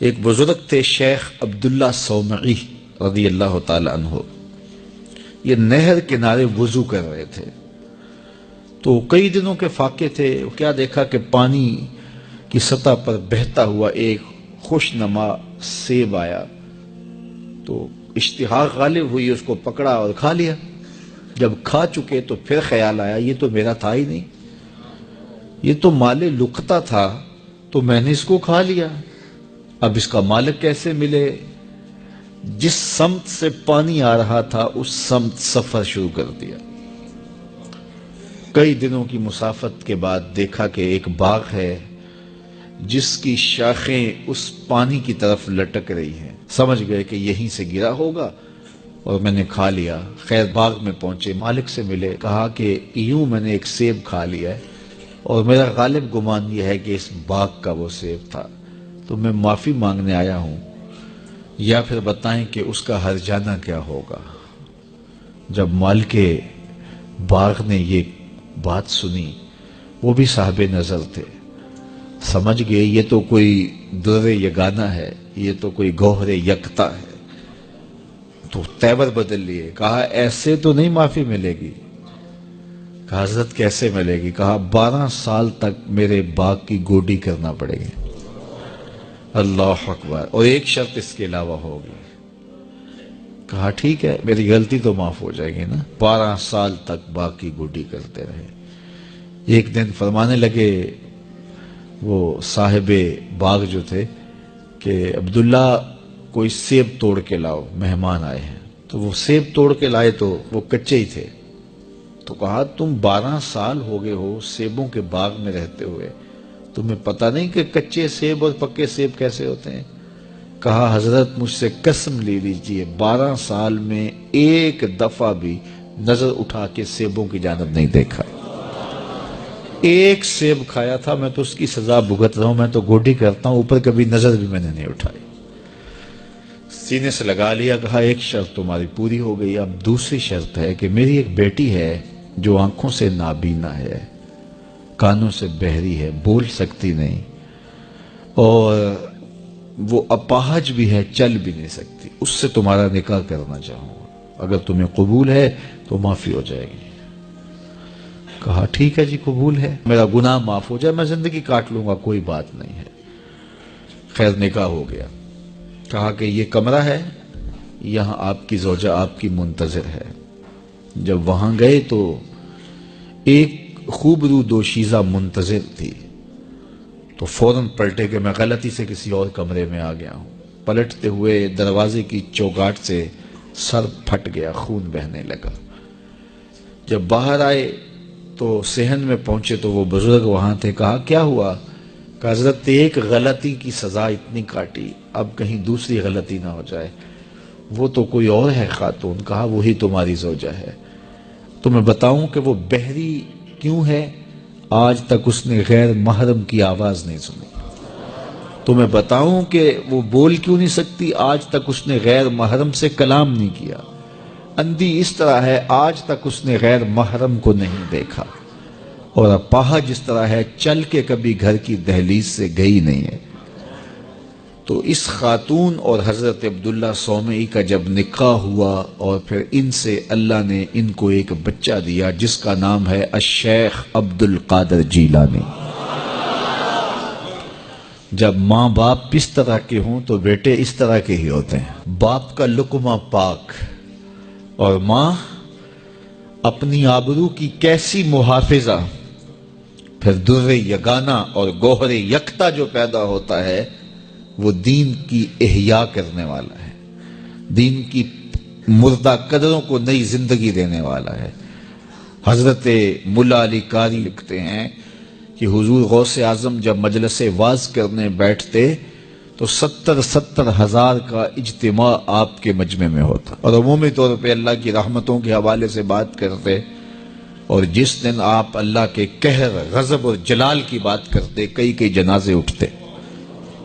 ایک بزرگ تھے شیخ عبداللہ صومعی رضی اللہ تعالی عنہ. یہ نہر کنارے وضو کر رہے تھے تو کئی دنوں کے فاقے تھے. کیا دیکھا کہ پانی کی سطح پر بہتا ہوا ایک خوش نما سیب آیا تو اشتہاق غالب ہوئی، اس کو پکڑا اور کھا لیا. جب کھا چکے تو پھر خیال آیا یہ تو میرا تھا ہی نہیں، یہ تو مال لقطہ تھا تو میں نے اس کو کھا لیا. اب اس کا مالک کیسے ملے؟ جس سمت سے پانی آ رہا تھا اس سمت سفر شروع کر دیا. کئی دنوں کی مسافت کے بعد دیکھا کہ ایک باغ ہے جس کی شاخیں اس پانی کی طرف لٹک رہی ہیں. سمجھ گئے کہ یہیں سے گرا ہوگا اور میں نے کھا لیا. خیر باغ میں پہنچے، مالک سے ملے، کہا کہ یوں میں نے ایک سیب کھا لیا ہے اور میرا غالب گمان یہ ہے کہ اس باغ کا وہ سیب تھا، تو میں معافی مانگنے آیا ہوں، یا پھر بتائیں کہ اس کا ہرجانہ کیا ہوگا. جب مالک باغ نے یہ بات سنی، وہ بھی صاحب نظر تھے، سمجھ گئے یہ تو کوئی در یگانہ ہے، یہ تو کوئی گوہر یکتا ہے. تو تیور بدل لیے، کہا ایسے تو نہیں معافی ملے گی. کہا حضرت کیسے ملے گی؟ کہا 12 سال تک میرے باغ کی گوڈی کرنا پڑے گی. اللہ اکبر. اور ایک شرط اس کے علاوہ ہوگی. کہا ٹھیک ہے میری غلطی تو معاف ہو جائے گی نا. 12 سال تک باغ کی گوڈی کرتے رہے. ایک دن فرمانے لگے وہ صاحب باغ جو تھے کہ عبداللہ کوئی سیب توڑ کے لاؤ، مہمان آئے ہیں. تو وہ سیب توڑ کے لائے تو وہ کچے ہی تھے. تو کہا تم 12 سال ہو گئے ہو سیبوں کے باغ میں رہتے ہوئے، تمہیں پتہ نہیں کہ کچے سیب اور پکے سیب کیسے ہوتے ہیں؟ کہا حضرت مجھ سے قسم لے لیجئے 12 سال میں ایک دفعہ بھی نظر اٹھا کے سیبوں کی جانب نہیں دیکھا. ایک سیب کھایا تھا، میں تو اس کی سزا بھگت رہا ہوں، میں تو گوڈی کرتا ہوں، اوپر کبھی نظر بھی میں نے نہیں اٹھائی. سینے سے لگا لیا. کہا ایک شرط تمہاری پوری ہو گئی، اب دوسری شرط ہے کہ میری ایک بیٹی ہے جو آنکھوں سے نابینا ہے، کانوں سے بہری ہے، بول سکتی نہیں، اور وہ اپاہج بھی ہے، چل بھی نہیں سکتی. اس سے تمہارا نکاح کرنا چاہوں گا، اگر تمہیں قبول ہے تو معافی ہو جائے گی. کہا ٹھیک ہے جی قبول ہے، میرا گناہ معاف ہو جائے، میں زندگی کاٹ لوں گا، کوئی بات نہیں ہے. خیر نکاح ہو گیا. کہا کہ یہ کمرہ ہے، یہاں آپ کی زوجہ آپ کی منتظر ہے. جب وہاں گئے تو ایک خوبرو دوشیزہ منتظر تھی. تو فوراً پلٹے کہ میں غلطی سے کسی اور کمرے میں آ گیا ہوں. پلٹتے ہوئے دروازے کی چوگاٹ سے سر پھٹ گیا، خون بہنے لگا. جب باہر آئے تو صحن میں پہنچے تو وہ بزرگ وہاں تھے. کہا کیا ہوا؟ کہ حضرت ایک غلطی کی سزا اتنی کاٹی، اب کہیں دوسری غلطی نہ ہو جائے. وہ تو کوئی اور ہے خاتون. کہا وہی تمہاری زوجہ ہے. تو میں بتاؤں کہ وہ بہری کیوں ہے؟ آج تک اس نے غیر محرم کی آواز نہیں سنی. تو میں بتاؤں کہ وہ بول کیوں نہیں سکتی؟ آج تک اس نے غیر محرم سے کلام نہیں کیا. اندھی اس طرح ہے، آج تک اس نے غیر محرم کو نہیں دیکھا. اور اپاہج جس طرح ہے، چل کے کبھی گھر کی دہلیز سے گئی نہیں ہے. تو اس خاتون اور حضرت عبداللہ صومعی کا جب نکاح ہوا اور پھر ان سے اللہ نے ان کو ایک بچہ دیا جس کا نام ہے الشیخ عبد القادر جیلانی. جب ماں باپ اس طرح کے ہوں تو بیٹے اس طرح کے ہی ہوتے ہیں. باپ کا لقمہ پاک اور ماں اپنی آبرو کی کیسی محافظہ. پھر در یگانہ اور گوہر یکتا جو پیدا ہوتا ہے وہ دین کی احیاء کرنے والا ہے، دین کی مردہ قدروں کو نئی زندگی دینے والا ہے. حضرت ملا علی قاری لکھتے ہیں کہ حضور غوث اعظم جب مجلس واعظ کرنے بیٹھتے تو 70 ہزار کا اجتماع آپ کے مجمع میں ہوتا، اور عمومی طور پہ اللہ کی رحمتوں کے حوالے سے بات کرتے. اور جس دن آپ اللہ کے قہر، غضب اور جلال کی بات کرتے کئی جنازے اٹھتے.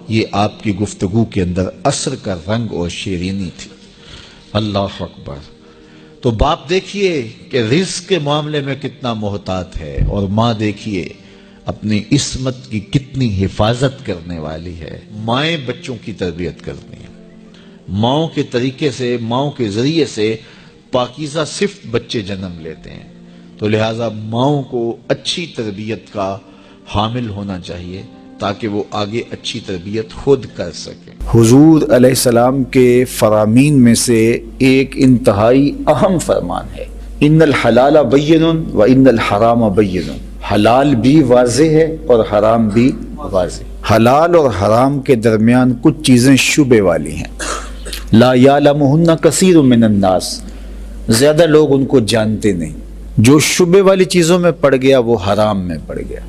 یہ آپ کی گفتگو کے اندر عصر کا رنگ اور شیرینی تھی. اللہ اکبر. تو باپ دیکھیے کہ رزق کے معاملے میں کتنا محتاط ہے، اور ماں دیکھیے اپنی عصمت کی کتنی حفاظت کرنے والی ہے۔ مائیں بچوں کی تربیت کرتی ہیں، ماؤں کے طریقے سے، ماؤں کے ذریعے سے پاکیزہ صفت بچے جنم لیتے ہیں، تو لہٰذا ماؤں کو اچھی تربیت کا حامل ہونا چاہیے تاکہ وہ آگے اچھی تربیت خود کر سکیں۔ حضور علیہ السلام کے فرامین میں سے ایک انتہائی اہم فرمان ہے، ان الحلال بین و ان الحرام بین۔ حلال بھی واضح ہے اور حرام بھی واضح۔ حلال اور حرام کے درمیان کچھ چیزیں شبہ والی ہیں، لا یعلمہن کثیر من الناس، زیادہ لوگ ان کو جانتے نہیں۔ جو شبہ والی چیزوں میں پڑ گیا وہ حرام میں پڑ گیا۔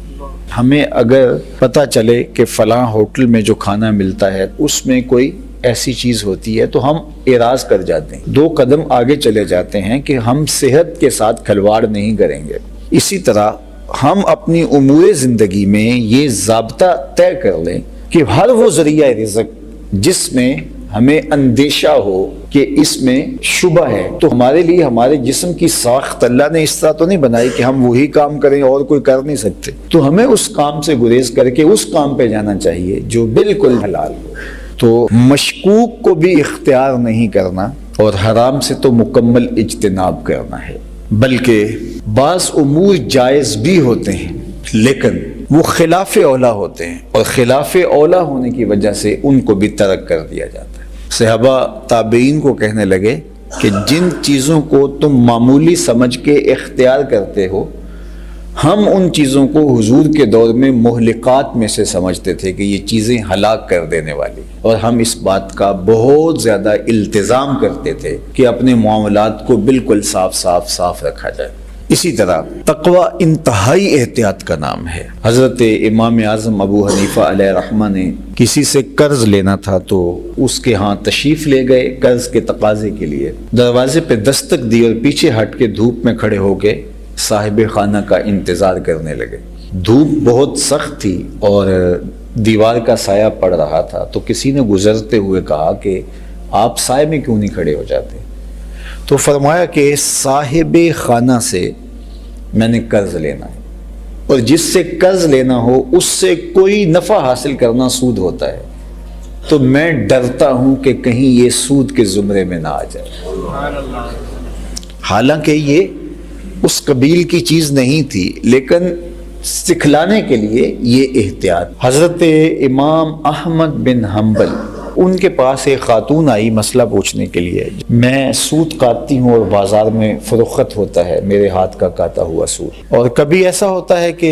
ہمیں اگر پتہ چلے کہ فلاں ہوٹل میں جو کھانا ملتا ہے اس میں کوئی ایسی چیز ہوتی ہے تو ہم اعراض کر جاتے ہیں، 2 قدم آگے چلے جاتے ہیں کہ ہم صحت کے ساتھ کھلواڑ نہیں کریں گے۔ اسی طرح ہم اپنی امور زندگی میں یہ ضابطہ طے کر لیں کہ ہر وہ ذریعہ رزق جس میں ہمیں اندیشہ ہو کہ اس میں شبہ ہے، تو ہمارے لیے ہمارے جسم کی ساخت اللہ نے اس طرح تو نہیں بنائی کہ ہم وہی کام کریں اور کوئی کر نہیں سکتے، تو ہمیں اس کام سے گریز کر کے اس کام پہ جانا چاہیے جو بالکل حلال ہو۔ تو مشکوک کو بھی اختیار نہیں کرنا اور حرام سے تو مکمل اجتناب کرنا ہے، بلکہ بعض امور جائز بھی ہوتے ہیں لیکن وہ خلاف اولا ہوتے ہیں، اور خلاف اولا ہونے کی وجہ سے ان کو بھی ترک کر دیا جاتا ہے۔ صحابہ تابعین کو کہنے لگے کہ جن چیزوں کو تم معمولی سمجھ کے اختیار کرتے ہو، ہم ان چیزوں کو حضور کے دور میں مہلکات میں سے سمجھتے تھے کہ یہ چیزیں ہلاک کر دینے والی، اور ہم اس بات کا بہت زیادہ التزام کرتے تھے کہ اپنے معاملات کو بالکل صاف رکھا جائے۔ اسی طرح تقوی انتہائی احتیاط کا نام ہے۔ حضرت امام اعظم ابو حنیفہ علیہ رحمہ نے کسی سے قرض لینا تھا تو اس کے ہاں تشریف لے گئے قرض کے تقاضے کے لیے، دروازے پہ دستک دی اور پیچھے ہٹ کے دھوپ میں کھڑے ہو کے صاحب خانہ کا انتظار کرنے لگے۔ دھوپ بہت سخت تھی اور دیوار کا سایہ پڑ رہا تھا، تو کسی نے گزرتے ہوئے کہا کہ آپ سائے میں کیوں نہیں کھڑے ہو جاتے؟ تو فرمایا کہ صاحب خانہ سے میں نے قرض لینا ہے، اور جس سے قرض لینا ہو اس سے کوئی نفع حاصل کرنا سود ہوتا ہے، تو میں ڈرتا ہوں کہ کہیں یہ سود کے زمرے میں نہ آ جائے۔ حالانکہ یہ اس قبیل کی چیز نہیں تھی، لیکن سکھلانے کے لیے یہ احتیاط۔ حضرت امام احمد بن حنبل، ان کے پاس ایک خاتون آئی مسئلہ پوچھنے کے لیے، میں سود کاٹتی ہوں اور بازار میں فروخت ہوتا ہے میرے ہاتھ کا کاٹا ہوا سود، اور کبھی ایسا ہوتا ہے کہ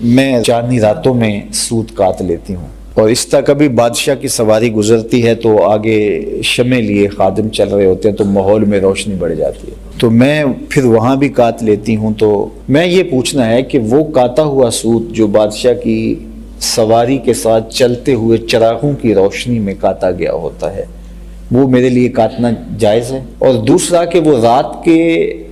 میں چاندنی راتوں میں سود کاٹ لیتی ہوں، اور اس طرح کبھی بادشاہ کی سواری گزرتی ہے تو آگے شمع لیے خادم چل رہے ہوتے ہیں تو ماحول میں روشنی بڑھ جاتی ہے، تو میں پھر وہاں بھی کاٹ لیتی ہوں۔ تو میں یہ پوچھنا ہے کہ وہ کاٹا ہوا سود جو بادشاہ کی سواری کے ساتھ چلتے ہوئے چراغوں کی روشنی میں کاٹا گیا ہوتا ہے، وہ میرے لیے کاٹنا جائز ہے؟ اور دوسرا کہ وہ رات کے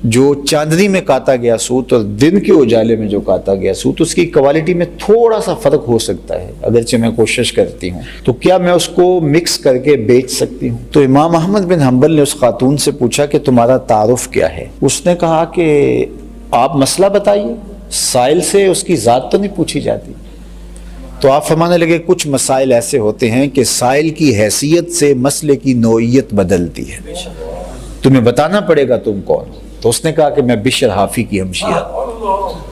جو چاندنی میں کاٹا گیا سوت اور دن کے اجالے میں جو کاٹا گیا سوت، اس کی کوالٹی میں تھوڑا سا فرق ہو سکتا ہے، اگرچہ میں کوشش کرتی ہوں، تو کیا میں اس کو مکس کر کے بیچ سکتی ہوں؟ تو امام احمد بن حنبل نے اس خاتون سے پوچھا کہ تمہارا تعارف کیا ہے؟ اس نے کہا کہ آپ مسئلہ بتائیے، سائل سے اس کی ذات تو نہیں پوچھی جاتی۔ تو آپ فرمانے لگے کچھ مسائل ایسے ہوتے ہیں کہ سائل کی حیثیت سے مسئلے کی نوعیت بدلتی ہے، تمہیں بتانا پڑے گا تم کون؟ تو اس نے کہا کہ میں بشر حافی کی ہمشیرہ۔